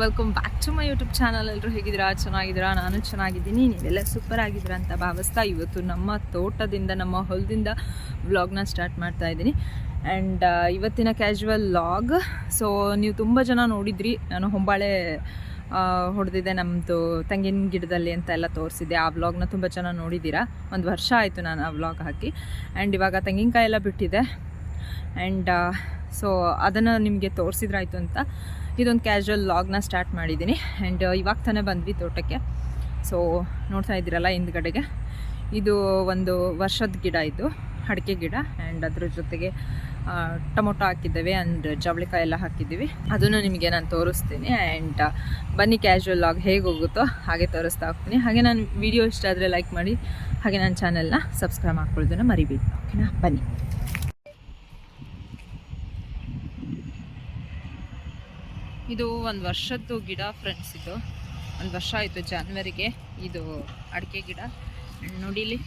Welcome back to my YouTube channel. ಎಲ್ಲರೂ ಹೇಗಿದ್ದೀರಾ? ಚೆನ್ನಾಗಿದ್ದೀರಾ? ನಾನು ಚೆನ್ನಾಗಿದ್ದೀನಿ, ನೀವೆಲ್ಲ ಸೂಪರ್ ಆಗಿದ್ದೀರಾ ಅಂತ ಭಾವಿಸ್ತಾ ಇವತ್ತು ನಮ್ಮ ತೋಟದಿಂದ, ನಮ್ಮ ಹೊಲದಿಂದ ವ್ಲಾಗ್ನ ಸ್ಟಾರ್ಟ್ ಮಾಡ್ತಾ ಇದ್ದೀನಿ. ಆ್ಯಂಡ್ ಇವತ್ತಿನ ಕ್ಯಾಶುವಲ್ ವ್ಲಾಗ್. ಸೊ ನೀವು ತುಂಬ ಜನ ನೋಡಿದ್ರಿ, ನಾನು ಹೊಂಬಾಳೆ ಹೊಡೆದಿದ್ದೆ ನಮ್ಮದು ತೆಂಗಿನ ಗಿಡದಲ್ಲಿ ಅಂತ ಎಲ್ಲ ತೋರಿಸಿದ್ದೆ. ಆ ವ್ಲಾಗ್ನ ತುಂಬ ಜನ ನೋಡಿದ್ದೀರಾ. 1 ವರ್ಷ ಆಯಿತು ನಾನು ಆ ವ್ಲಾಗ್ ಹಾಕಿ. ಆ್ಯಂಡ್ ಇವಾಗ ತೆಂಗಿನಕಾಯಿ ಎಲ್ಲ ಬಿಟ್ಟಿದೆ. ಆ್ಯಂಡ್ ಸೊ ಅದನ್ನು ನಿಮಗೆ ತೋರಿಸಿದ್ರಾಯ್ತು ಅಂತ ಇದೊಂದು ಕ್ಯಾಶುವಲ್ ವ್ಲಾಗ್ನ ಸ್ಟಾರ್ಟ್ ಮಾಡಿದ್ದೀನಿ. ಆ್ಯಂಡ್ ಇವಾಗ ತಾನೇ ಬಂದ್ವಿ ತೋಟಕ್ಕೆ. ಸೊ ನೋಡ್ತಾ ಇದ್ದೀರಲ್ಲ ಹಿಂದ್ಗಡೆಗೆ, ಇದು 1 ವರ್ಷದ ಗಿಡ, ಇದು ಅಡಿಕೆ ಗಿಡ. ಆ್ಯಂಡ್ ಅದ್ರ ಜೊತೆಗೆ ಟೊಮೊಟೊ ಹಾಕಿದ್ದೇವೆ ಆ್ಯಂಡ್ ಜವಳಿಕಾಯಿ ಎಲ್ಲ ಹಾಕಿದ್ದೀವಿ. ಅದನ್ನು ನಿಮಗೆ ನಾನು ತೋರಿಸ್ತೀನಿ. ಆ್ಯಂಡ್ ಬನ್ನಿ ಕ್ಯಾಶುವಲ್ ವ್ಲಾಗ್ ಹೇಗೆ ಹೋಗುತ್ತೋ ಹಾಗೆ ತೋರಿಸ್ತಾ ಹೋಗ್ತೀನಿ. ಹಾಗೆ ನಾನು ವಿಡಿಯೋ ಇಷ್ಟ ಆದರೆ ಲೈಕ್ ಮಾಡಿ, ಹಾಗೆ ನನ್ನ ಚಾನಲ್ನ ಸಬ್ಸ್ಕ್ರೈಬ್ ಮಾಡ್ಕೊಳ್ಳೋದನ್ನು ಮರಿಬೇಡಿ. ಓಕೆನಾ? ಬನ್ನಿ. ಇದು 1 ವರ್ಷದ್ದು ಗಿಡ ಫ್ರೆಂಡ್ಸ್. ಇದು 1 ವರ್ಷ ಆಯಿತು ಜಾನ್ವರಿಗೆ. ಇದು ಅಡಿಕೆ ಗಿಡ. ನೋಡಿ ಇಲ್ಲಿ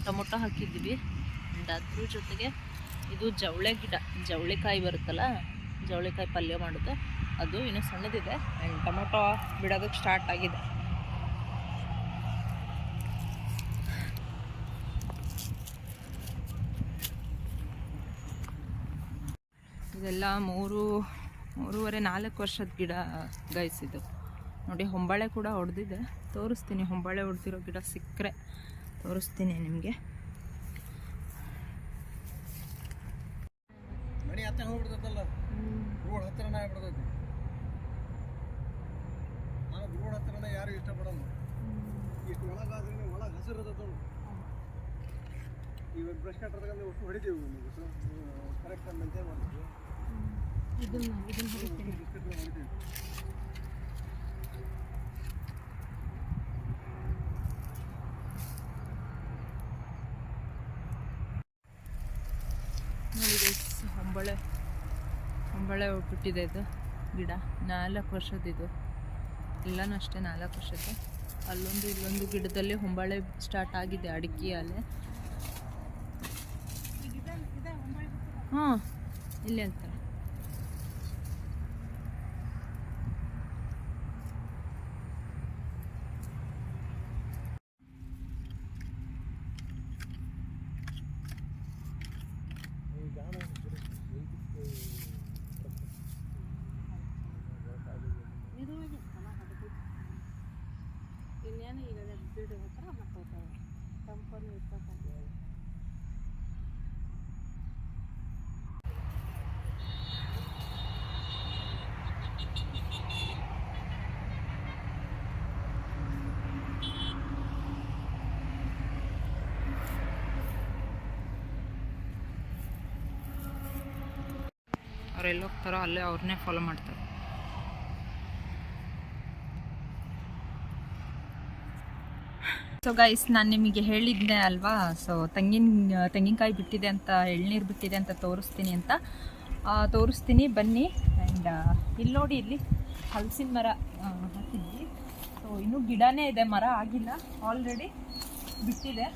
ಟೊಮೊಟೊ ಹಾಕಿದ್ದೀವಿ. ಆ್ಯಂಡ್ ಅದ್ರ ಜೊತೆಗೆ ಇದು ಜವಳೆ ಗಿಡ, ಜವಳಿಕಾಯಿ ಬರುತ್ತಲ್ಲ, ಜವಳಿಕಾಯಿ ಪಲ್ಯ ಮಾಡುತ್ತೆ, ಅದು ಇನ್ನೂ ಸಣ್ಣದಿದೆ. ಆ್ಯಂಡ್ ಟೊಮೊಟೊ ಬಿಡೋದಕ್ಕೆ ಸ್ಟಾರ್ಟ್ ಆಗಿದೆ. ಇದೆಲ್ಲ 3.5-4 ವರ್ಷದ ಗಿಡ ಗೈಸ್. ಇದು ನೋಡಿ, ಹೊಂಬಾಳೆ ಕೂಡ ಹೊಡೆದಿದೆ. ತೋರಿಸ್ತೀನಿ, ಹೊಂಬಾಳೆ ಹೊಡೆದಿರೋ ಗಿಡ ಸಿಕ್ಕರೆ ತೋರಿಸ್ತೀನಿ ನಿಮಗೆ. ಯಾರು ಇಷ್ಟಪಡಲ್ಲ. ಇಷ್ಟು ಒಳಗಾದ್ರೆ ಒಳಗೆ ಹಸಿರು ಇರ್ತದೆ. ಇವಾಗ ಬ್ರಷ್ ಕಟ್ಟರ್ ತಗೊಂಡು ಒಟ್ಟು ಹೊಡಿತೀವಿ, ಕರೆಕ್ಟ್ ಮೇಂಟೈನ್ ಮಾಡ್ತೀವಿ. ಇದನ್ನ ಹೊಡಿತೀವಿ. ನೋಡಿ ಗೈಸ್, ಹೊಂಬಾಳೆ ಹೋಗ್ಬಿಟ್ಟಿದೆ. ಇದು ಗಿಡ 4 ವರ್ಷದ್ದು. ಎಲ್ಲನೂ ಅಷ್ಟೇ 4 ವರ್ಷದ್ದು. ಅಲ್ಲೊಂದು ಇಲ್ಲೊಂದು ಗಿಡದಲ್ಲಿ ಹೊಂಬಾಳೆ ಸ್ಟಾರ್ಟ್ ಆಗಿದೆ, ಅಡಿಕೆ ಅಲೆ. ಹಾಂ, ಇಲ್ಲಿ ಅಂತಾರೆ. ಇನ್ನೇನು ಈಗ ಬಿಡು ಹತ್ರ ಮತ್ತೆ ತಂಪನ್ನು ಇರ್ತಕ್ಕಂಥ ಅವ್ರು ಎಲ್ಲಿ ಹೋಗ್ತಾರೋ ಅಲ್ಲೇ ಅವ್ರನ್ನೇ ಫಾಲೋ ಮಾಡ್ತಾರೆ. ಸೊ ಗೈಸ್, ನಾನು ನಿಮಗೆ ಹೇಳಿದ್ದೆ ಅಲ್ವಾ, ಸೊ ತೆಂಗಿನಕಾಯಿ ಬಿಟ್ಟಿದೆ ಅಂತ, ಎಳ್ನೀರು ಬಿಟ್ಟಿದೆ ಅಂತ ತೋರಿಸ್ತೀನಿ ಅಂತ. ತೋರಿಸ್ತೀನಿ ಬನ್ನಿ. ಆ್ಯಂಡ್ ಇಲ್ಲಿ ನೋಡಿ, ಇಲ್ಲಿ ಹಲಸಿನ ಮರ ಹಾಕಿದ್ವಿ. ಸೊ ಇನ್ನೂ ಗಿಡನೇ ಇದೆ, ಮರ ಆಗಿಲ್ಲ, ಆಲ್ರೆಡಿ ಬಿಟ್ಟಿದೆ.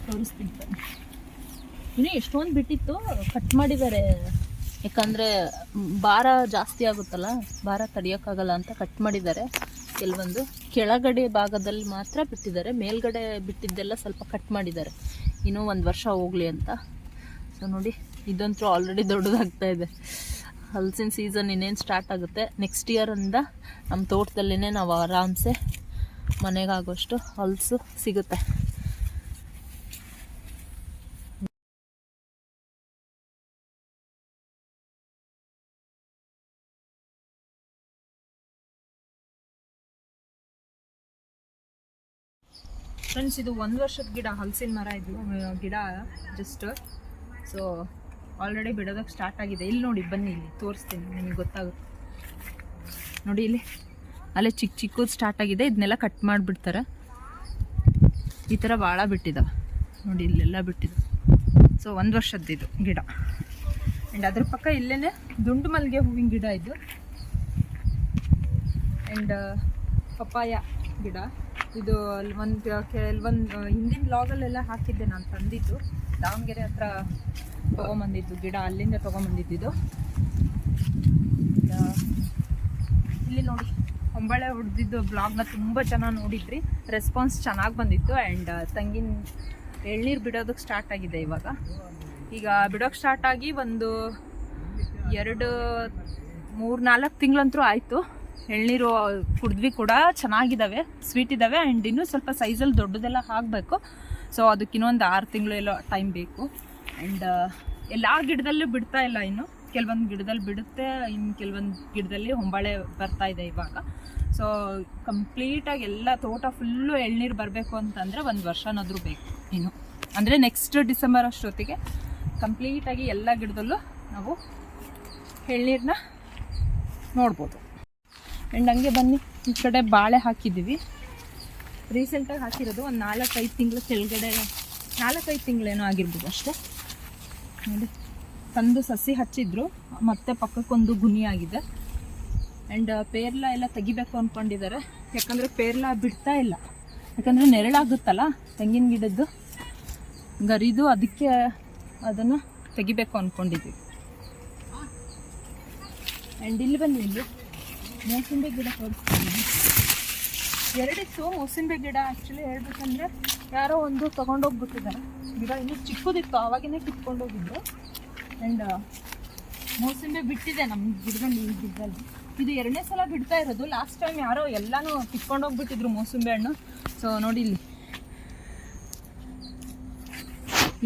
ತೋರಿಸ್ತೀನಿ ಬನ್ನಿ. ಇನ್ನೂ ಎಷ್ಟೊಂದು ಬಿಟ್ಟಿತ್ತು, ಕಟ್ ಮಾಡಿದ್ದಾರೆ. ಯಾಕಂದರೆ ಭಾರ ಜಾಸ್ತಿ ಆಗುತ್ತಲ್ಲ, ಭಾರ ತಡೆಯೋಕ್ಕಾಗಲ್ಲ ಅಂತ ಕಟ್ ಮಾಡಿದ್ದಾರೆ. ಕೆಲವೊಂದು ಕೆಳಗಡೆ ಭಾಗದಲ್ಲಿ ಮಾತ್ರ ಬಿಟ್ಟಿದ್ದಾರೆ, ಮೇಲ್ಗಡೆ ಬಿಟ್ಟಿದ್ದೆಲ್ಲ ಸ್ವಲ್ಪ ಕಟ್ ಮಾಡಿದ್ದಾರೆ, ಇನ್ನೂ 1 ವರ್ಷ ಹೋಗಲಿ ಅಂತ. ಸೊ ನೋಡಿ, ಇದಂತೂ ಆಲ್ರೆಡಿ ದೊಡ್ಡದಾಗ್ತಾ ಇದೆ. ಹಲಸಿನ ಸೀಸನ್ ಇನ್ನೇನು ಸ್ಟಾರ್ಟ್ ಆಗುತ್ತೆ. ನೆಕ್ಸ್ಟ್ ಇಯರಿಂದ ನಮ್ಮ ತೋಟದಲ್ಲೇ ನಾವು ಆರಾಮ್ಸೆ ಮನೆಗಾಗೋಷ್ಟು ಹಲಸು ಸಿಗುತ್ತೆ. ಫ್ರೆಂಡ್ಸ್, ಇದು 1 ವರ್ಷದ ಗಿಡ, ಹಲಸಿನ ಮರ. ಇದು ಗಿಡ ಜಸ್ಟ್. ಸೊ ಆಲ್ರೆಡಿ ಬಿಡೋದಕ್ಕೆ ಸ್ಟಾರ್ಟ್ ಆಗಿದೆ. ಇಲ್ಲಿ ನೋಡಿ, ಬನ್ನಿ, ಇಲ್ಲಿ ತೋರಿಸ್ತೀನಿ, ನಿಮಗೆ ಗೊತ್ತಾಗುತ್ತೆ. ನೋಡಿ, ಇಲ್ಲಿ ಅಲ್ಲೇ ಚಿಕ್ಕದು ಸ್ಟಾರ್ಟ್ ಆಗಿದೆ. ಇದನ್ನೆಲ್ಲ ಕಟ್ ಮಾಡಿಬಿಡ್ತಾರೆ. ಈ ಥರ ಭಾಳ ಬಿಟ್ಟಿದ್ದಾವೆ ನೋಡಿ, ಇಲ್ಲೆಲ್ಲ ಬಿಟ್ಟಿದ್ದಾವೆ. ಸೊ 1 ವರ್ಷದ್ದು ಇದು ಗಿಡ. ಆ್ಯಂಡ್ ಅದ್ರ ಪಕ್ಕ ಇಲ್ಲೇ ದುಂಡು ಮಲ್ಲಿಗೆ ಹೂವಿನ ಗಿಡ ಇದು. ಆ್ಯಂಡ್ ಪಪ್ಪಾಯ ಗಿಡ. ಇದು ಕೆಲವೊಂದು ಹಿಂದಿನ ವ್ಲಾಗಲ್ಲೆಲ್ಲ ಹಾಕಿದ್ದೆ, ನಾನು ತಂದಿದ್ದು ದಾವಣಗೆರೆ ಹತ್ರ ತೊಗೊಂಬಂದಿದ್ದು ಗಿಡ, ಅಲ್ಲಿಂದ ತೊಗೊಂಬಂದಿದ್ದು. ಇಲ್ಲಿ ನೋಡಿ ಹೊಂಬಾಳೆ ಹೊಡೆದಿದ್ದು ಬ್ಲಾಗ್ನ ತುಂಬ ಜನ ನೋಡಿದ್ರಿ, ರೆಸ್ಪಾನ್ಸ್ ಚೆನ್ನಾಗಿ ಬಂದಿತ್ತು. ಆ್ಯಂಡ್ ತಂಗಿನ ಎಳ್ನೀರು ಬಿಡೋದಕ್ಕೆ ಸ್ಟಾರ್ಟ್ ಆಗಿದೆ ಇವಾಗ. ಈಗ ಬಿಡೋಕ್ಕೆ ಸ್ಟಾರ್ಟ್ ಆಗಿ ಒಂದು 2-3-4 ತಿಂಗಳಂತೂ ಆಯಿತು. ಎಳ್ನೀರು ಕುಡಿದ್ವಿ ಕೂಡ, ಚೆನ್ನಾಗಿದ್ದಾವೆ, ಸ್ವೀಟ್ ಇದ್ದಾವೆ. ಆ್ಯಂಡ್ ಇನ್ನೂ ಸ್ವಲ್ಪ ಸೈಜಲ್ಲಿ ದೊಡ್ಡದೆಲ್ಲ ಆಗಬೇಕು. ಸೊ ಅದಕ್ಕೆ ಇನ್ನೊಂದು 6 ತಿಂಗಳು ಎಲ್ಲ ಟೈಮ್ ಬೇಕು. ಆ್ಯಂಡ್ ಎಲ್ಲ ಗಿಡದಲ್ಲೂ ಬಿಡ್ತಾ ಇಲ್ಲ ಇನ್ನು, ಕೆಲವೊಂದು ಗಿಡದಲ್ಲಿ ಬಿಡುತ್ತೆ, ಇನ್ನು ಕೆಲವೊಂದು ಗಿಡದಲ್ಲಿ ಹೊಂಬಾಳೆ ಬರ್ತಾ ಇದೆ ಇವಾಗ. ಸೊ ಕಂಪ್ಲೀಟಾಗಿ ಎಲ್ಲ ತೋಟ ಫುಲ್ಲು ಎಳ್ನೀರು ಬರಬೇಕು ಅಂತಂದರೆ 1 ವರ್ಷನಾದರೂ ಬೇಕು ಇನ್ನು. ಅಂದರೆ ನೆಕ್ಸ್ಟ್ ಡಿಸೆಂಬರ್ ಅಷ್ಟೊತ್ತಿಗೆ ಕಂಪ್ಲೀಟಾಗಿ ಎಲ್ಲ ಗಿಡದಲ್ಲೂ ನಾವು ಎಳ್ನೀರನ್ನ ನೋಡ್ಬೋದು. ಆ್ಯಂಡ್ ಹಂಗೆ ಬನ್ನಿ, ಈ ಕಡೆ ಬಾಳೆ ಹಾಕಿದ್ದೀವಿ, ರೀಸೆಂಟಾಗಿ ಹಾಕಿರೋದು. ಒಂದು 4-5 ತಿಂಗಳು ಕೆಳಗಡೆ, 4-5 ತಿಂಗಳೇನೋ ಆಗಿರ್ಬೋದು ಅಷ್ಟೇ. ನೋಡಿ ತಂದು ಸಸಿ ಹಚ್ಚಿದ್ರು, ಮತ್ತೆ ಪಕ್ಕಕ್ಕೊಂದು ಗುಣಿ ಆಗಿದೆ. ಆ್ಯಂಡ್ ಪೇರ್ಲ ಎಲ್ಲ ತೆಗಿಬೇಕು ಅಂದ್ಕೊಂಡಿದ್ದಾರೆ, ಯಾಕಂದರೆ ಪೇರ್ಲ ಬಿಡ್ತಾ ಇಲ್ಲ. ಯಾಕಂದರೆ ನೆರಳಾಗುತ್ತಲ್ಲ ತೆಂಗಿನ ಗಿಡದ್ದು ಗರಿದು, ಅದಕ್ಕೆ ಅದನ್ನು ತೆಗಿಬೇಕು ಅಂದ್ಕೊಂಡಿದ್ವಿ. ಆ್ಯಂಡ್ ಇಲ್ಲಿ ಬನ್ನಿ, ಇಲ್ಲಿ ಮೋಸಂಬಿ ಗಿಡ ತೋರಿಸ್ತೀನಿ. 2 ಇತ್ತು ಮೋಸಂಬಿ ಗಿಡ. ಆ್ಯಕ್ಚುಲಿ ಹೇಳ್ಬೇಕಂದ್ರೆ ಯಾರೋ ಒಂದು ತೊಗೊಂಡೋಗ್ಬಿಟ್ಟಿದ್ದಾರೆ. ಗಿಡ ಇನ್ನೂ ಚಿಕ್ಕದಿತ್ತು, ಆವಾಗಿನೇ ಕಿತ್ಕೊಂಡೋಗಿದ್ರು. ಆ್ಯಂಡ್ ಮೋಸಂಬಿ ಬಿಟ್ಟಿದೆ ನಮ್ಮ ಗಿಡದಲ್ಲಿ, ಈ ಗಿಡದಲ್ಲಿ. ಇದು 2ನೇ ಸಲ ಬಿಡ್ತಾ ಇರೋದು. ಲಾಸ್ಟ್ ಟೈಮ್ ಯಾರೋ ಎಲ್ಲನೂ ಕಿತ್ಕೊಂಡೋಗ್ಬಿಟ್ಟಿದ್ರು ಮೋಸಂಬಿ ಹಣ್ಣು. ಸೊ ನೋಡಿ, ಇಲ್ಲಿ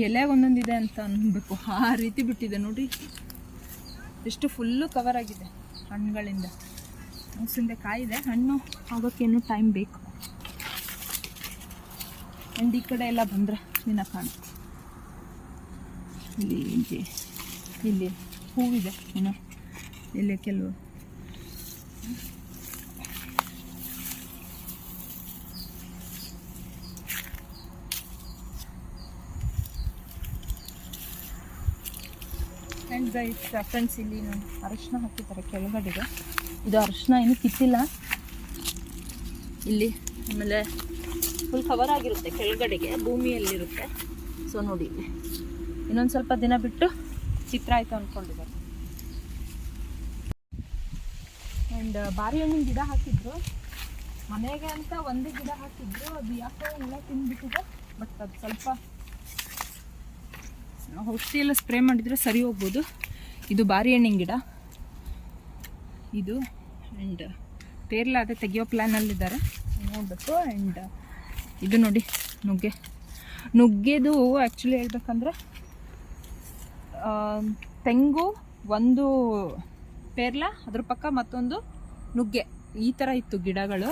ಎಲೆ ಒಂದೊಂದಿದೆ ಅಂತ ಅನ್ಬೇಕು, ಆ ರೀತಿ ಬಿಟ್ಟಿದೆ ನೋಡಿ. ಎಷ್ಟು ಫುಲ್ಲು ಕವರ್ ಆಗಿದೆ ಹಣ್ಣುಗಳಿಂದ. ಮೋಸಂಬಿ ಕಾಯಿದೆ, ಹಣ್ಣು ಆಗೋಕ್ಕೇನು ಟೈಮ್ ಬೇಕು. ಆ್ಯಂಡ್ ಈ ಕಡೆ ಎಲ್ಲ ಬಂದರೆ ನಿನ್ನ ಕಾಣುತ್ತೆ. ಇಲ್ಲಿ ಹೂವಿದೆ ಏನೋ, ಇಲ್ಲಿ ಕೆಲವು. ಆ್ಯಂಡ್ ಗೈಸ್ ಫ್ರೆಂಡ್ಸ್, ಇಲ್ಲಿ ನೋಡಿ ಅರಿಶಿನ ಹಾಕಿದ್ದಾರೆ ಕೆಳಗಡೆಗೆ. ಇದು ಅರಿಶಿನ ಇನ್ನೂ ಕಿತ್ತಿಲ್ಲ ಇಲ್ಲಿ. ಆಮೇಲೆ ಫುಲ್ ಕವರ್ ಆಗಿರುತ್ತೆ ಕೆಳಗಡೆಗೆ, ಭೂಮಿಯಲ್ಲಿರುತ್ತೆ. ಸೊ ನೋಡಿ, ಇಲ್ಲಿ ಇನ್ನೊಂದು ಸ್ವಲ್ಪ ದಿನ ಬಿಟ್ಟು ಚಿತ್ರ ಆಯಿತು ಅಂದ್ಕೊಂಡಿದ್ದಾರೆ. ಆ್ಯಂಡ್ ಬಾರಿ ಹಣ್ಣಿನ ಗಿಡ ಹಾಕಿದ್ರು ಮನೆಗೆ ಅಂತ, ಒಂದೇ ಗಿಡ ಹಾಕಿದ್ರು. ಅದು ಯಾಕೋ ಎಲ್ಲ ತಿಂದ್ಬಿಟ್ಟಿದೆ. ಬಟ್ ಅದು ಸ್ವಲ್ಪ ಔಷಧಿ ಎಲ್ಲ ಸ್ಪ್ರೇ ಮಾಡಿದರೆ ಸರಿ ಹೋಗ್ಬೋದು. ಇದು ಬಾರಿ ಹಣ್ಣಿನ ಗಿಡ ಇದು. ಆ್ಯಂಡ್ ಪೇರ್ಲ ಅದೇ ತೆಗಿಯೋ ಪ್ಲ್ಯಾನಲ್ಲಿದ್ದಾರೆ, ನೋಡಬೇಕು. ಆ್ಯಂಡ್ ಇದು ನೋಡಿ ನುಗ್ಗೆದು ಆ್ಯಕ್ಚುಲಿ ಹೇಳ್ಬೇಕಂದ್ರೆ ತೆಂಗು ಒಂದು, ಪೇರ್ಲ ಅದ್ರ ಪಕ್ಕ ಮತ್ತೊಂದು ನುಗ್ಗೆ, ಈ ಥರ ಇತ್ತು ಗಿಡಗಳು.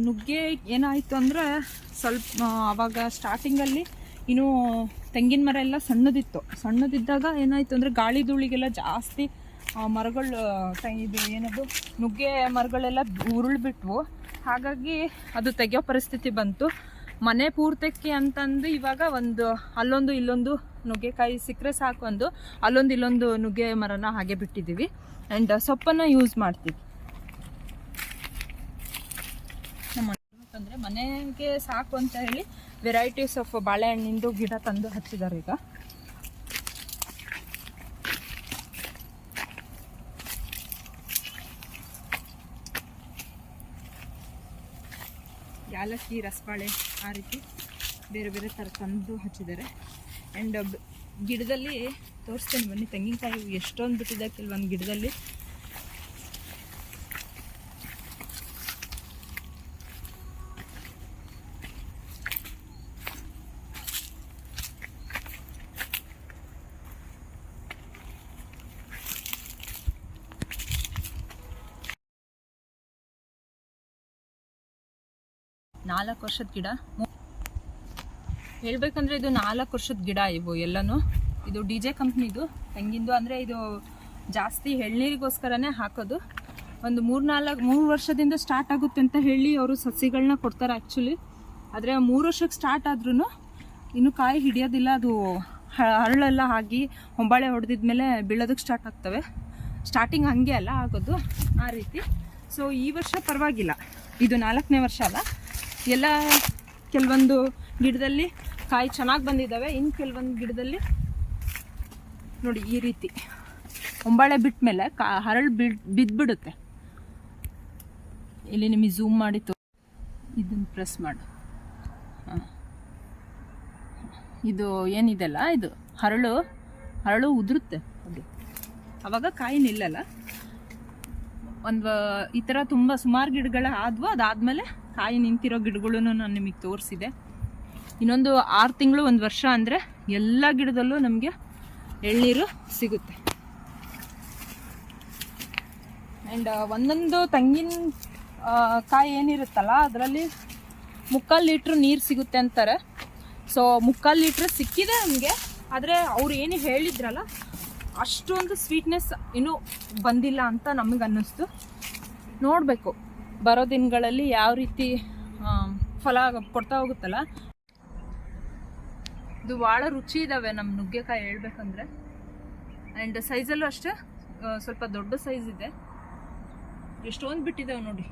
ನುಗ್ಗೆ ಏನಾಯಿತು ಅಂದರೆ ಸ್ವಲ್ಪ ಆವಾಗ ಸ್ಟಾರ್ಟಿಂಗಲ್ಲಿ ಇನ್ನೂ ತೆಂಗಿನ ಮರ ಎಲ್ಲ ಸಣ್ಣದಿದ್ದಾಗ ಏನಾಯಿತು ಅಂದರೆ ಗಾಳಿ ಧೂಳಿಗೆಲ್ಲ ಜಾಸ್ತಿ ಮರಗಳು, ಇದು ಏನದು ನುಗ್ಗೆ ಮರಗಳೆಲ್ಲ ಉರುಳ್ಬಿಟ್ವು. ಹಾಗಾಗಿ ಅದು ತೆಗೆಯೋ ಪರಿಸ್ಥಿತಿ ಬಂತು. ಮನೆ ಪೂರ್ತಕ್ಕೆ ಅಂತಂದು ಇವಾಗ ಒಂದು ಅಲ್ಲೊಂದು ಇಲ್ಲೊಂದು ನುಗ್ಗೆಕಾಯಿ ಸಿಕ್ಕರೆ ಸಾಕು ಅಂದು ಅಲ್ಲೊಂದು ಇಲ್ಲೊಂದು ನುಗ್ಗೆ ಮರನ ಹಾಗೆ ಬಿಟ್ಟಿದ್ದೀವಿ. ಆ್ಯಂಡ್ ಸೊಪ್ಪನ್ನು ಯೂಸ್ ಮಾಡ್ತೀವಿ. ಅಂದರೆ ಮನೆಗೆ ಸಾಕು ಅಂತ ಹೇಳಿ ವೆರೈಟೀಸ್ ಆಫ್ ಬಾಳೆಹಣ್ಣಿಂದು ಗಿಡ ತಂದು ಹಚ್ಚಿದ್ದಾರೆ ಈಗ. ಯಾಲಕ್ಕಿ, ರಸಬಾಳೆ, ಆ ರೀತಿ ಬೇರೆ ಬೇರೆ ಥರ ತಂದು ಹಚ್ಚಿದ್ದಾರೆ. ಆ್ಯಂಡ್ ಗಿಡದಲ್ಲಿ ತೋರಿಸ್ತೇನೆ ಬನ್ನಿ, ತೆಂಗಿನಕಾಯಿ ಎಷ್ಟೊಂದು ಬಿಟ್ಟಿದೆ ಕೆಲವೊಂದು ಗಿಡದಲ್ಲಿ. ನಾಲ್ಕು ವರ್ಷದ ಗಿಡ ಹೇಳ್ಬೇಕಂದ್ರೆ ಇದು 4 ವರ್ಷದ ಗಿಡ ಇವು ಎಲ್ಲನೂ. ಇದು DJ ಕಂಪ್ನಿದು ತೆಂಗಿಂದು. ಅಂದರೆ ಇದು ಜಾಸ್ತಿ ಎಳ್ನೀರಿಗೋಸ್ಕರನೇ ಹಾಕೋದು. ಒಂದು 3 ವರ್ಷದಿಂದ ಸ್ಟಾರ್ಟ್ ಆಗುತ್ತೆ ಅಂತ ಹೇಳಿ ಅವರು ಸಸಿಗಳನ್ನ ಕೊಡ್ತಾರೆ ಆ್ಯಕ್ಚುಲಿ. ಆದರೆ 3 ವರ್ಷಕ್ಕೆ ಸ್ಟಾರ್ಟ್ ಆದ್ರೂ ಇನ್ನೂ ಕಾಯಿ ಹಿಡಿಯೋದಿಲ್ಲ. ಅದು ಹರಳೆಲ್ಲ ಆಗಿ ಹೊಂಬಾಳೆ ಹೊಡೆದಿದ್ಮೇಲೆ ಬೀಳೋದಕ್ಕೆ ಸ್ಟಾರ್ಟ್ ಆಗ್ತವೆ. ಸ್ಟಾರ್ಟಿಂಗ್ ಹಾಗೆ ಅಲ್ಲ ಆಗೋದು, ಆ ರೀತಿ. ಸೊ ಈ ವರ್ಷ ಪರವಾಗಿಲ್ಲ, ಇದು 4ನೇ ವರ್ಷ ಅಲ್ಲ. ಎಲ್ಲ ಕೆಲವೊಂದು ಗಿಡದಲ್ಲಿ ಕಾಯಿ ಚೆನ್ನಾಗಿ ಬಂದಿದ್ದಾವೆ, ಇನ್ನು ಕೆಲವೊಂದು ಗಿಡದಲ್ಲಿ ನೋಡಿ ಈ ರೀತಿ ಹೊಂಬಾಳೆ ಬಿಟ್ಟ ಮೇಲೆ ಹರಳು ಬಿದ್ದುಬಿಡುತ್ತೆ. ಇಲ್ಲಿ ನಿಮಗೆ ಝೂಮ್ ಮಾಡಿ ಇದನ್ನು ಪ್ರೆಸ್ ಮಾಡು. ಹಾಂ, ಇದು ಏನಿದೆಲ್ಲ ಇದು ಹರಳು ಉದುರುತ್ತೆ ಅದು, ಆವಾಗ ಕಾಯಿ ನಿಲ್ಲಲ್ಲ. ಈ ಥರ ತುಂಬ ಸುಮಾರು ಗಿಡಗಳ ಆದ್ವು. ಅದಾದಮೇಲೆ ಕಾಯಿ ನಿಂತಿರೋ ಗಿಡಗಳೂ ನಾನು ನಿಮಗೆ ತೋರಿಸಿದೆ. ಇನ್ನೊಂದು 6 ತಿಂಗಳು 1 ವರ್ಷ ಅಂದರೆ ಎಲ್ಲ ಗಿಡದಲ್ಲೂ ನಮಗೆ ಎಳ್ನೀರು ಸಿಗುತ್ತೆ. ಆ್ಯಂಡ್ ಒಂದೊಂದು ತೆಂಗಿನ ಕಾಯಿ ಏನಿರುತ್ತಲ್ಲ ಅದರಲ್ಲಿ 3/4 ಲೀಟ್ರ್ ನೀರು ಸಿಗುತ್ತೆ ಅಂತಾರೆ. ಸೊ 3/4 ಲೀಟ್ರ್ ಸಿಕ್ಕಿದೆ ನಮಗೆ. ಆದರೆ ಅವ್ರು ಏನು ಹೇಳಿದ್ರಲ್ಲ ಅಷ್ಟೊಂದು ಸ್ವೀಟ್ನೆಸ್ ಇನ್ನೂ ಬಂದಿಲ್ಲ ಅಂತ ನಮಗೆ ಅನ್ನಿಸ್ತು. ನೋಡಬೇಕು ಬರೋ ದಿನಗಳಲ್ಲಿ ಯಾವ ರೀತಿ ಫಲ ಕೊಡ್ತಾ ಹೋಗುತ್ತಲ್ಲ. ಇದು ಭಾಳ ರುಚಿ ಇದ್ದಾವೆ ನಮ್ಮ ನುಗ್ಗೆಕಾಯಿ ಹೇಳ್ಬೇಕಂದ್ರೆ. ಆ್ಯಂಡ್ ಸೈಜಲ್ಲೂ ಅಷ್ಟೇ ಸ್ವಲ್ಪ ದೊಡ್ಡ ಸೈಜ್ ಇದೆ. ಎಷ್ಟೊಂದು ಬಿಟ್ಟಿದ್ದಾವೆ ನೋಡಿ.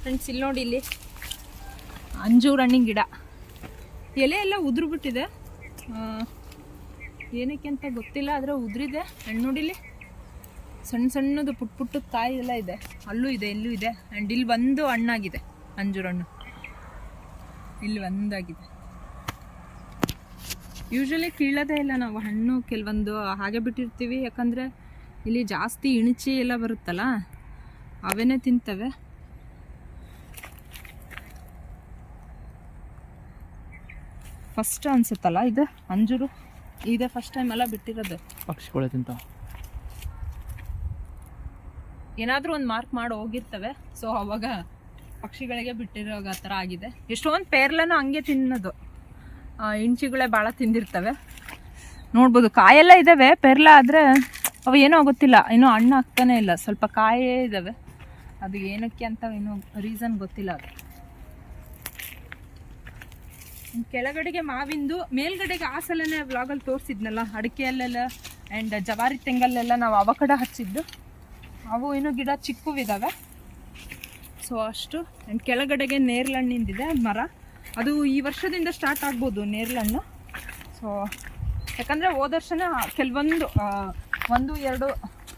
ಫ್ರೆಂಡ್ಸ್ ಇಲ್ಲಿ ನೋಡಿ, ಇಲ್ಲಿ ಅಂಜೂರ ಹಣ್ಣಿನ ಗಿಡ ಎಲೆ ಎಲ್ಲ ಉದುರು ಬಿಟ್ಟಿದೆ. ಏನಕ್ಕೆ ಅಂತ ಗೊತ್ತಿಲ್ಲ, ಆದರೆ ಉದುರಿದೆ. ಹಣ್ಣು ನೋಡಿಲಿ ಸಣ್ಣ ಸಣ್ಣದು ಪುಟ್ಟ ಕಾಯಿ ಎಲ್ಲ ಇದೆ. ಅಲ್ಲೂ ಇದೆ, ಇಲ್ಲೂ ಇದೆ. ಆ್ಯಂಡ್ ಇಲ್ಲಿ ಒಂದು ಹಣ್ಣಾಗಿದೆ, ಅಂಜೂರ ಹಣ್ಣು ಇಲ್ಲಿ ಒಂದಾಗಿದೆ. ಯೂಶ್ವಲಿ ಕೀಳೋದೇ ಇಲ್ಲ ನಾವು ಹಣ್ಣು, ಕೆಲವೊಂದು ಹಾಗೆ ಬಿಟ್ಟಿರ್ತೀವಿ. ಯಾಕಂದರೆ ಇಲ್ಲಿ ಜಾಸ್ತಿ ಇಣಚಿ ಎಲ್ಲ ಬರುತ್ತಲ್ಲ, ಅವೇನೇ ತಿಂತವೆ. ಫಸ್ಟ್ ಅನ್ಸುತ್ತಲ್ಲ ಇದು ಅಂಜೂರು, ಇದೆ ಫಸ್ಟ್ ಟೈಮ್ ಎಲ್ಲ ಬಿಟ್ಟಿರೋದು. ಪಕ್ಷಿಗಳೇ ತಿಂತಾವ. ಏನಾದರೂ ಒಂದು ಮಾರ್ಕ್ ಮಾಡಿ ಹೋಗಿರ್ತವೆ. ಸೊ ಅವಾಗ ಪಕ್ಷಿಗಳಿಗೆ ಬಿಟ್ಟಿರೋ ಆ ಥರ ಆಗಿದೆ. ಎಷ್ಟೊಂದು ಪೇರ್ಲೆನೂ ಹಂಗೆ ತಿನ್ನೋದು, ಇಂಚಿಗಳೇ ಭಾಳ ತಿಂದಿರ್ತವೆ. ನೋಡ್ಬೋದು ಕಾಯೆಲ್ಲ ಇದ್ದಾವೆ ಪೇರ್ಲ, ಆದರೆ ಅವು ಏನೋ ಗೊತ್ತಿಲ್ಲ, ಇನ್ನೂ ಹಣ್ಣು ಆಗ್ತಾನೆ ಇಲ್ಲ. ಸ್ವಲ್ಪ ಕಾಯೇ ಇದ್ದಾವೆ, ಅದು ಏನಕ್ಕೆ ಅಂತ ಇನ್ನೂ ರೀಸನ್ ಗೊತ್ತಿಲ್ಲ. ಅದು ಕೆಳಗಡೆಗೆ ಮಾವಿಂದು, ಮೇಲ್ಗಡೆಗೆ ಆ ಸಲನೇ ವ್ಲಾಗಲ್ಲಿ ತೋರಿಸಿದ್ನಲ್ಲ ಅಡಿಕೆಯಲ್ಲೆಲ್ಲ ಆ್ಯಂಡ್ ಜವಾರಿ ತೆಂಗಲ್ಲೆಲ್ಲ ನಾವು ಅವಕಡ ಹಚ್ಚಿದ್ದು. ಅವು ಇನ್ನೂ ಗಿಡ ಚಿಕ್ಕವಿದ್ದಾವೆ. ಸೊ ಅಷ್ಟು. ಆ್ಯಂಡ್ ಕೆಳಗಡೆಗೆ ನೇರಳೆಹಣ್ಣಿಂದಿದೆ ಮರ. ಅದು ಈ ವರ್ಷದಿಂದ ಸ್ಟಾರ್ಟ್ ಆಗ್ಬೋದು ನೇರಳೆಹಣ್ಣು. ಸೊ ಯಾಕಂದರೆ ಹೋದ ವರ್ಷನೇ ಕೆಲವೊಂದು 1-2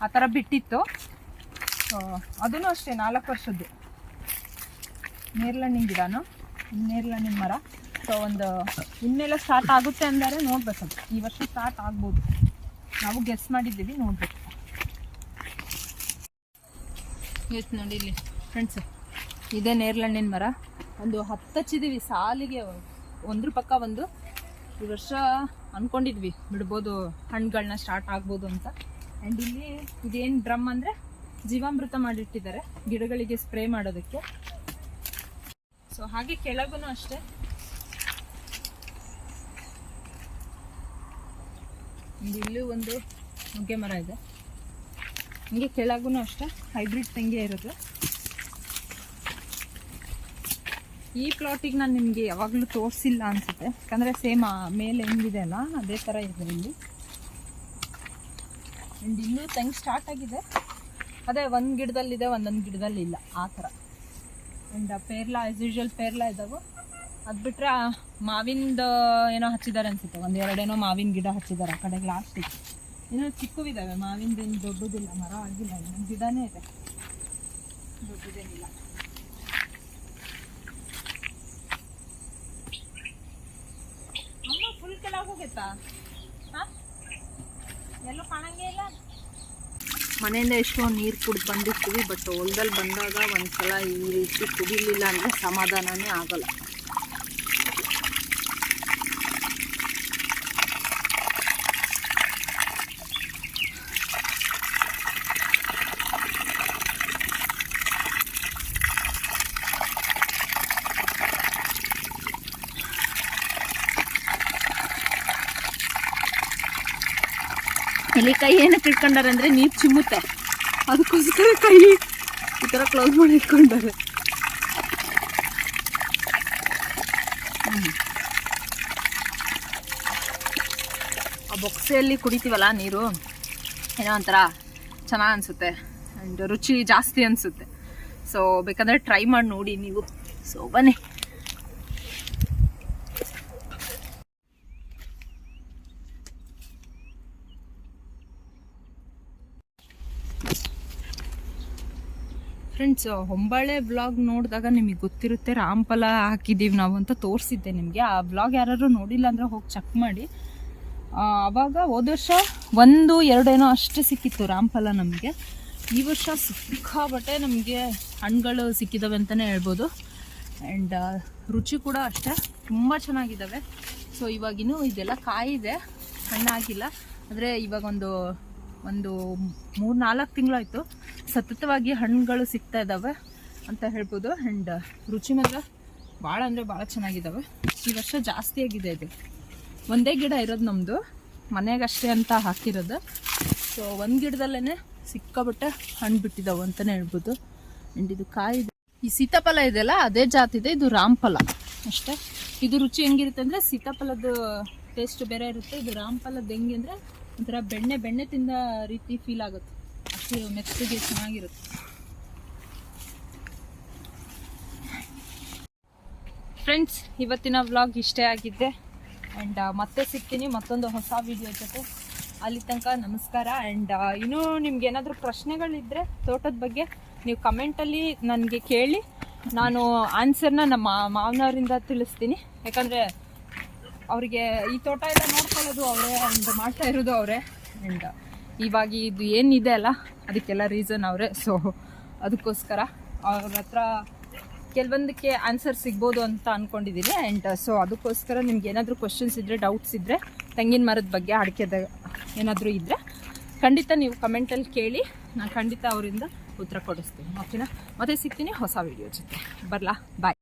ಆ ಥರ ಬಿಟ್ಟಿತ್ತು. ಸೊ ಅದೂ ಅಷ್ಟೇ 4 ವರ್ಷದ್ದು ನೇರಳೆಹಣ್ಣಿನ ಗಿಡನೂ, ನೇರಳೆಹಣ್ಣಿನ ಮರ. ಸೊ ಒಂದು ಇನ್ನೆಲ್ಲ ಸ್ಟಾರ್ಟ್ ಆಗುತ್ತೆ ಅಂದರೆ ನೋಡ್ಬೇಕದು. ಈ ವರ್ಷ ಸ್ಟಾರ್ಟ್ ಆಗ್ಬೋದು, ನಾವು ಗೆಸ್ ಮಾಡಿದ್ದೀವಿ, ನೋಡಬೇಕು. ಎಷ್ಟು ನೋಡಿ ಇಲ್ಲಿ ಫ್ರೆಂಡ್ಸ್, ಇದೇ ನೇರಳೆಹಣ್ಣಿನ ಮರ. ಒಂದು 10 ಹಚ್ಚಿದ್ದೀವಿ ಸಾಲಿಗೆ, ಒಂದ್ರ ಪಕ್ಕ ಒಂದು. ಈ ವರ್ಷ ಅಂದ್ಕೊಂಡಿದ್ವಿ ಬಿಡ್ಬೋದು, ಹಣ್ಣುಗಳನ್ನ ಸ್ಟಾರ್ಟ್ ಆಗ್ಬೋದು ಅಂತ. ಆ್ಯಂಡ್ ಇಲ್ಲಿ ಇದೇನು ಡ್ರಮ್ ಅಂದರೆ ಜೀವಾಮೃತ ಮಾಡಿಟ್ಟಿದ್ದಾರೆ ಗಿಡಗಳಿಗೆ ಸ್ಪ್ರೇ ಮಾಡೋದಕ್ಕೆ. ಸೊ ಹಾಗೆ ಕೆಳಗೂ ಅಷ್ಟೇ. ಇಲ್ಲೂ ಒಂದು ನುಗ್ಗೆ ಮರ ಇದೆ. ಹಂಗೆ ಕೆಳಗೂ ಅಷ್ಟೇ ಹೈಬ್ರಿಡ್ ತೆಂಗೆ ಇರೋದು. ಈ ಪ್ಲಾಟಿಗೆ ನಾನು ನಿಮಗೆ ಯಾವಾಗಲೂ ತೋರಿಸಿಲ್ಲ ಅನಿಸುತ್ತೆ, ಯಾಕಂದರೆ ಸೇಮ್ ಮೇಲೆ ಹೆಂಗಿದೆ ಅಲ್ಲ ಅದೇ ಥರ ಇದೆ ಇಲ್ಲಿ. ಆ್ಯಂಡ್ ಇನ್ನೂ ತೆಂಗು ಸ್ಟಾರ್ಟ್ ಆಗಿದೆ. ಅದೇ ಒಂದು ಗಿಡದಲ್ಲಿದೆ, ಒಂದೊಂದು ಗಿಡದಲ್ಲಿ ಇಲ್ಲ, ಆ ಥರ. ಆ್ಯಂಡ್ ಪೇರ್ಲ ಆ್ಯಸ್ ಯೂಶ್ವಲ್ ಪೇರ್ಲ ಇದ್ದಾವೆ. ಅದು ಬಿಟ್ಟರೆ ಮಾವಿಂದು ಏನೋ ಹಚ್ಚಿದ್ದಾರೆ ಅನಿಸುತ್ತೆ, 1-2 ಮಾವಿನ ಗಿಡ ಹಚ್ಚಿದ್ದಾರೆ ಆ ಕಡೆಗೆ ಲಾಸ್ಟಿಗೆ. ಇನ್ನೂ ಚಿಕ್ಕವಿದ್ದಾವೆ, ಮಾವಿಂದೇನು ದೊಡ್ಡದಿಲ್ಲ, ಮರ ಆಗಿಲ್ಲ, ಇನ್ನೊಂದು ಗಿಡನೇ ಇದೆ, ದೊಡ್ಡದೇನಿಲ್ಲ. ಅಮ್ಮ ಫುಲ್ ಕೆಳಗೆ ಹೋಗೈತಾ? ಹಾಂ, ಎಲ್ಲೂ ಕಾಣಂಗೇ ಇಲ್ಲ. ಮನೆಯಿಂದ ಎಷ್ಟೋ ನೀರು ಕುಡಿದು ಬಂದಿರ್ತೀವಿ, ಬಟ್ ಹೊಲದಲ್ಲಿ ಬಂದಾಗ ಒಂದ್ಸಲ ಈ ರೀತಿ ಕುಡಿಲಿಲ್ಲ ಅಂದರೆ ಸಮಾಧಾನನೇ ಆಗಲ್ಲ. ಇಲ್ಲಿ ಕೈ ಏನಕ್ಕೆ ಇಟ್ಕೊಂಡಾರೆ ಅಂದರೆ ನೀರು ಚಿಮ್ಮುತ್ತೆ, ಅದಕ್ಕೋಸ್ಕರ ಕೈ ಈ ಥರ ಕ್ಲೋಸ್ ಮಾಡಿ ಇಟ್ಕೊಂಡಾರೆ. ಆ ಬೊಕ್ಸೆಯಲ್ಲಿ ಕುಡಿತೀವಲ್ಲ ನೀರು, ಏನೋ ಒಂಥರ ಚೆನ್ನಾಗಿ ಅನಿಸುತ್ತೆ ಆ್ಯಂಡ್ ರುಚಿ ಜಾಸ್ತಿ ಅನಿಸುತ್ತೆ. ಸೊ ಬೇಕಾದರೆ ಟ್ರೈ ಮಾಡಿ ನೋಡಿ ನೀವು. ಸೊ ಬನ್ನಿ. ಫ್ರೆಂಡ್ಸ್, ಹೊಂಬಾಳೆ ವ್ಲಾಗ್ ನೋಡಿದಾಗ ನಿಮಗೆ ಗೊತ್ತಿರುತ್ತೆ, ರಾಮಫಲ ಹಾಕಿದ್ದೀವಿ ನಾವು ಅಂತ ತೋರಿಸಿದ್ದೆ ನಿಮಗೆ. ಆ ವ್ಲಾಗ್ ಯಾರಾದ್ರು ನೋಡಿಲ್ಲ ಅಂದರೆ ಹೋಗಿ ಚೆಕ್ ಮಾಡಿ. ಆವಾಗ ಹೋದ ವರ್ಷ 1-2 ಏನೋ ಅಷ್ಟೇ ಸಿಕ್ಕಿತ್ತು ರಾಮಫಲ ನಮಗೆ. ಈ ವರ್ಷ ಸಿಕ್ಕಾಬಟ್ಟೆ ನಮಗೆ ಹಣ್ಣುಗಳು ಸಿಕ್ಕಿದ್ದಾವೆ ಅಂತಲೇ ಹೇಳ್ಬೋದು. ಆ್ಯಂಡ್ ರುಚಿ ಕೂಡ ಅಷ್ಟೇ ತುಂಬ ಚೆನ್ನಾಗಿದ್ದಾವೆ. ಸೊ ಇವಾಗಿನ್ನೂ ಇದೆಲ್ಲ ಕಾಯಿದೆ, ಹಣ್ಣಾಗಿಲ್ಲ. ಆದರೆ ಇವಾಗ ಒಂದು 3-4 ತಿಂಗಳಾಯಿತು ಸತತವಾಗಿ ಹಣ್ಣುಗಳು ಸಿಗ್ತಾ ಇದ್ದಾವೆ ಅಂತ ಹೇಳ್ಬೋದು. ಆ್ಯಂಡ್ ರುಚಿ ಮಾತ್ರ ಭಾಳ ಅಂದರೆ ಭಾಳ ಚೆನ್ನಾಗಿದ್ದಾವೆ. ಈ ವರ್ಷ ಜಾಸ್ತಿ ಆಗಿದೆ. ಇದು ಒಂದೇ ಗಿಡ ಇರೋದು ನಮ್ಮದು, ಮನೆಗಷ್ಟೇ ಅಂತ ಹಾಕಿರೋದು. ಸೊ ಒಂದು ಗಿಡದಲ್ಲೇ ಸಿಕ್ಕಾಬಿಟ್ಟೆ ಹಣ್ಣು ಬಿಟ್ಟಿದ್ದಾವೆ ಅಂತಲೇ ಹೇಳ್ಬೋದು. ಆ್ಯಂಡ್ ಇದು ಕಾಯಿದೆ. ಈ ಸೀತಾಫಲ ಇದೆಯಲ್ಲ ಅದೇ ಜಾತಿದೆ, ಇದು ರಾಮಫಲ ಅಷ್ಟೇ. ಇದು ರುಚಿ ಹೆಂಗಿರುತ್ತೆ ಅಂದರೆ ಸೀತಾಫಲದ ಟೇಸ್ಟ್ ಬೇರೆ ಇರುತ್ತೆ. ಇದು ರಾಮಫಲದ ಹೆಂಗೆ ಅಂದರೆ ಒಂಥರ ಬೆಣ್ಣೆ ತಿಂದ ರೀತಿ ಫೀಲ್ ಆಗುತ್ತೆ, ಅಷ್ಟು ಮೆತ್ತಗೆ ಚೆನ್ನಾಗಿರುತ್ತೆ. ಫ್ರೆಂಡ್ಸ್, ಇವತ್ತಿನ ವ್ಲಾಗ್ ಇಷ್ಟೇ ಆಗಿದ್ದೆ. ಆ್ಯಂಡ್ ಮತ್ತೆ ಸಿಗ್ತೀನಿ ಮತ್ತೊಂದು ಹೊಸ ವಿಡಿಯೋ ಜೊತೆ. ಅಲ್ಲಿ ತನಕ ನಮಸ್ಕಾರ. ಆ್ಯಂಡ್ ಇನ್ನೂ ನಿಮ್ಗೆ ಏನಾದರೂ ಪ್ರಶ್ನೆಗಳಿದ್ದರೆ ತೋಟದ ಬಗ್ಗೆ ನೀವು ಕಮೆಂಟಲ್ಲಿ ನನಗೆ ಕೇಳಿ, ನಾನು ಆನ್ಸರ್ನ ನಮ್ಮ ಮಾವನವರಿಂದ ತಿಳಿಸ್ತೀನಿ. ಯಾಕಂದರೆ ಅವರಿಗೆ ಈ ತೋಟ ಎಲ್ಲ ನೋಡ್ಕೊಳ್ಳೋದು ಅವರೇ, ಆ್ಯಂಡ್ ಮಾಡ್ತಾ ಇರೋದು ಅವರೇ. ಆ್ಯಂಡ್ ಇವಾಗ ಇದು ಏನಿದೆ ಅಲ್ಲ ಅದಕ್ಕೆಲ್ಲ ರೀಸನ್ ಅವರೇ. ಸೊ ಅದಕ್ಕೋಸ್ಕರ ಅವ್ರ ಹತ್ರ ಕೆಲವೊಂದಕ್ಕೆ ಆನ್ಸರ್ ಸಿಗ್ಬೋದು ಅಂತ ಅಂದ್ಕೊಂಡಿದ್ದೀನಿ. ಆ್ಯಂಡ್ ಸೊ ಅದಕ್ಕೋಸ್ಕರ ನಿಮ್ಗೆ ಏನಾದರೂ ಕ್ವಶನ್ಸ್ ಇದ್ದರೆ, ಡೌಟ್ಸ್ ಇದ್ದರೆ, ತೆಂಗಿನ ಮರದ ಬಗ್ಗೆ, ಅಡಿಕೆದ ಏನಾದರೂ ಇದ್ದರೆ ಖಂಡಿತ ನೀವು ಕಮೆಂಟಲ್ಲಿ ಕೇಳಿ, ನಾನು ಖಂಡಿತ ಅವರಿಂದ ಉತ್ತರ ಕೊಡಿಸ್ತೀನಿ. ಓಕೆನಾ? ಮತ್ತೆ ಸಿಗ್ತೀನಿ ಹೊಸ ವೀಡಿಯೋ ಜೊತೆ. ಬರಲಾ? ಬಾಯ್.